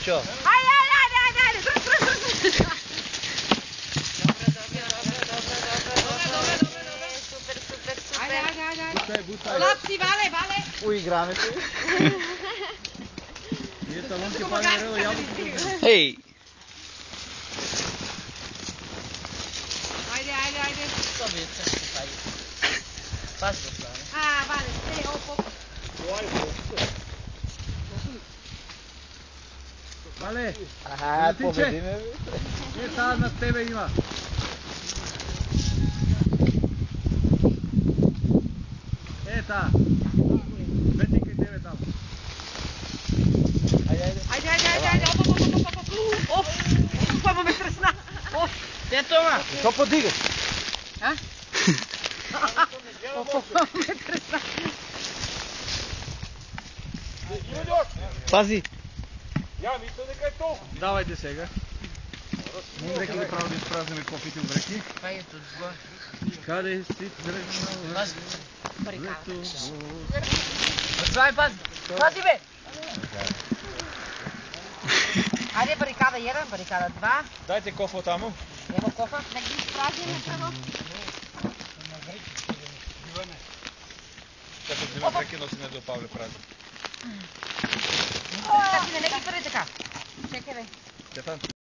Що? Айде! Добре. Хлопці, вале! Уиграме се. Ние талонки пали рело ябълко. Ей! Айде! Sobe esse aí. Faz gostar, né? Vale, stay opo. Вале, Aha, Ti pobedime. sad na tebe ima. Ta. Vetinka i tebe tamo. Айде, оп. Какво ме тресна? Те тома! Що подигаш? Ме тресна. Пази! Давайте сега. Нека да право да изпразним кофите от реки. Това е тут зло. Къде си тръгнал? Пази! Това е пази! Пази бе! Айде, барикада 1, барикада 2. Дайте кофа тамо. Нема кофа. Да ги изпразним прво. Ще подзимам реки, но си не до Павле празник. Не ги прави така. Чекай бе. Стефан.